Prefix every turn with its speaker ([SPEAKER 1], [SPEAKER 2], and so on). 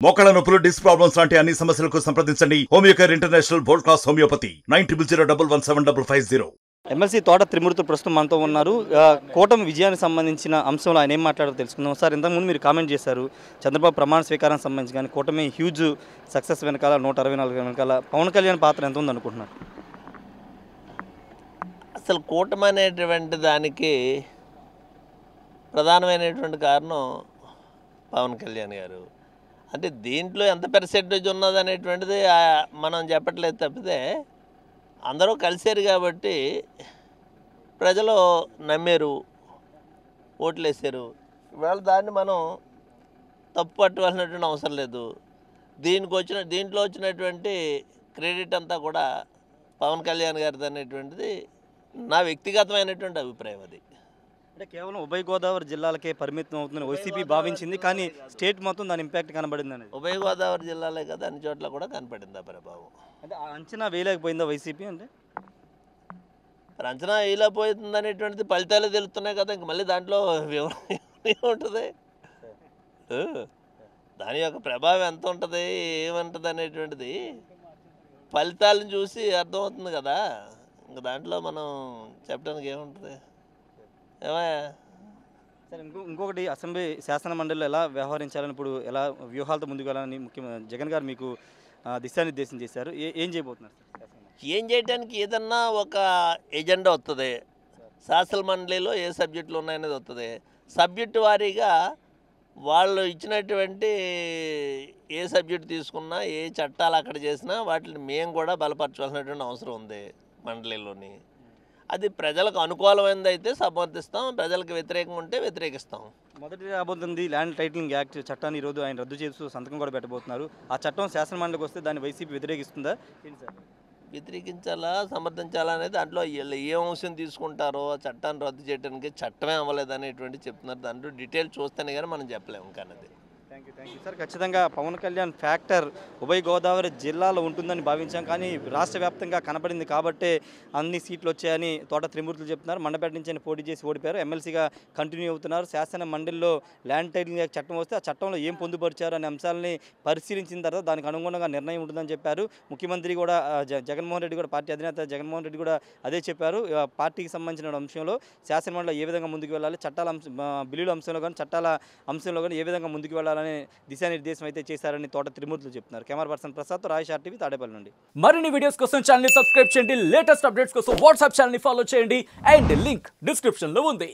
[SPEAKER 1] మోకాళ్ళ నొప్పులు, disc problems లాంటి అన్ని సమస్యలకు సంప్రదించండి Homeocare international world class homeopathy 9001175550.
[SPEAKER 2] MLC తోట త్రిమూర్తులు ప్రస్తుతం మనతో ఉన్నారు. కూటమి విజయానికి సంబంధించిన అంశంలో ఆయన ఏం మాట్లాడారో తెలుసుకుందాం. సార్, ఇంతకుముందు మీరు కామెంట్ చేశారు చంద్రబాబు ప్రమాణ స్వీకారానికి సంబంధించి కానీ కూటమి హ్యూజ్ సక్సెస్ వెనకాల 164 వెనకాల పవన్ కళ్యాణ్ పాత్ర ఎంత ఉందనుకుంటున్నారు?
[SPEAKER 3] అసలు కూటమి అనేటువంటి దానికి ప్రధానమైనటువంటి కారణం పవన్ కళ్యాణ్ గారు. అంటే దీంట్లో ఎంత పర్సెంటేజ్ ఉన్నది అనేటువంటిది మనం చెప్పట్లేదు తప్పితే అందరూ కలిసారు కాబట్టి ప్రజలు నమ్మారు, ఓట్లేసారు. ఇవాళ దాన్ని మనం తప్పు పట్టవలసినటువంటి అవసరం లేదు. దీంట్లో వచ్చినటువంటి క్రెడిట్ అంతా కూడా పవన్ కళ్యాణ్ గారిది అనేటువంటిది నా వ్యక్తిగతమైనటువంటి అభిప్రాయం. అది
[SPEAKER 2] అంటే కేవలం ఉభయ గోదావరి జిల్లాలకే పరిమితం అవుతుందని వైసీపీ భావించింది, కానీ స్టేట్ మొత్తం దాని ఇంపాక్ట్ కనబడింది అనేది.
[SPEAKER 3] ఉభయ గోదావరి జిల్లాలే కదా, అన్ని చోట్ల కూడా కనపడింది ఆ ప్రభావం.
[SPEAKER 2] అంటే ఆ అంచనా వేయలేకపోయిందా వైసీపీ? అంటే
[SPEAKER 3] అంచనా వేయలేకపోతుంది అనేటువంటిది ఫలితాలే తెలుస్తున్నాయి కదా, ఇంక మళ్ళీ దాంట్లో ఉంటుంది. దాని యొక్క ప్రభావం ఎంత ఉంటుంది, ఏమంటుంది అనేటువంటిది ఫలితాలను చూసి అర్థమవుతుంది కదా. ఇంక దాంట్లో మనం చెప్పడానికి ఏముంటుంది. ఏమయ్యా
[SPEAKER 2] సరే, ఇంకొకటి అసెంబ్లీ శాసన మండలిలో ఎలా వ్యవహరించాలని, ఇప్పుడు ఎలా వ్యూహాలతో ముందుకు వెళ్ళాలని ముఖ్యమంత్రి జగన్ గారు మీకు దిశానిర్దేశం చేశారు. ఏం చేయబోతున్నారు?
[SPEAKER 3] ఏం చేయడానికి ఏదన్నా ఒక ఎజెండా వస్తుంది. శాసన మండలిలో ఏ సబ్జెక్టులు ఉన్నాయనేది వస్తుంది. సబ్జెక్టు వారీగా వాళ్ళు ఇచ్చినటువంటి ఏ సబ్జెక్టు తీసుకున్నా, ఏ చట్టాలు అక్కడ చేసినా వాటిని మేము కూడా బలపరచాల్సినటువంటి అవసరం ఉంది మండలిలోని. అది ప్రజలకు అనుకూలమైనది అయితే సమర్థిస్తాం, ప్రజలకు వ్యతిరేకంగా ఉంటే వ్యతిరేకిస్తాం.
[SPEAKER 2] మొదటి రాబోతుంది ల్యాండ్ టైటిలింగ్ యాక్ట్ చట్టాన్ని ఈరోజు ఆయన రద్దు చేస్తూ సంతకం కూడా పెట్టబోతున్నారు. ఆ చట్టం శాసన మండలికి వస్తే దాన్ని వైసీపీ వ్యతిరేకిస్తుందా? ఏంటి సార్?
[SPEAKER 3] వ్యతిరేకించాలా, సమర్థించాలా అనేది దాంట్లో ఏ అంశం తీసుకుంటారో చట్టాన్ని రద్దు చేయడానికి చట్టమే అవ్వలేదు అనేటువంటి చెప్తున్నారు. దాంట్లో డీటెయిల్ చూస్తేనే కానీ మనం చెప్పలేము. కానీ అది
[SPEAKER 2] థ్యాంక్ యూ సార్. ఖచ్చితంగా పవన్ కళ్యాణ్ ఫ్యాక్టర్ ఉభయ గోదావరి జిల్లాలో ఉంటుందని భావించాం, కానీ రాష్ట్ర వ్యాప్తంగా కనబడింది కాబట్టే అన్ని సీట్లు వచ్చాయని తోట త్రిమూర్తులు చెప్తున్నారు. మండపేట నుంచి ఆయన పోటీ చేసి ఓడిపోయారు, ఎమ్మెల్సీగా కంటిన్యూ అవుతున్నారు. శాసన మండలిలో ల్యాండ్ టైటిలింగ్ యాక్ట్ చట్టం వస్తే ఆ చట్టంలో ఏం పొందుపరిచారు అనే అంశాలని పరిశీలించిన తర్వాత దానికి అనుగుణంగా నిర్ణయం ఉంటుందని చెప్పారు. ముఖ్యమంత్రి కూడా జగన్మోహన్ రెడ్డి కూడా, పార్టీ అధినేత జగన్మోహన్ రెడ్డి కూడా అదే చెప్పారు. పార్టీకి సంబంధించిన అంశంలో శాసన మండలిలో ఏ విధంగా ముందుకు వెళ్ళాలి, చట్టాల బిల్లుల అంశంలో కానీ చట్టాల అంశంలో కానీ ఏ విధంగా ముందుకు వెళ్ళాలని దిశానిర్దేశం అయితే చేశారని తోట త్రిమూర్తులు చెప్తున్నారు. కెమెరా పర్సన్ ప్రసాద్, రాయ్ షార్ టీవీ, తాడేపల్లి నుండి.
[SPEAKER 4] మరిన్ని వీడియోస్ కోసం ఛానల్ ని సబ్స్క్రైబ్ చేయండి, లేటెస్ట్ అప్డేట్స్ కోసం వాట్సాప్ ఛానల్ ని ఫాలో చేయండి అండ్ లింక్ డిస్క్రిప్షన్ లో ఉంది.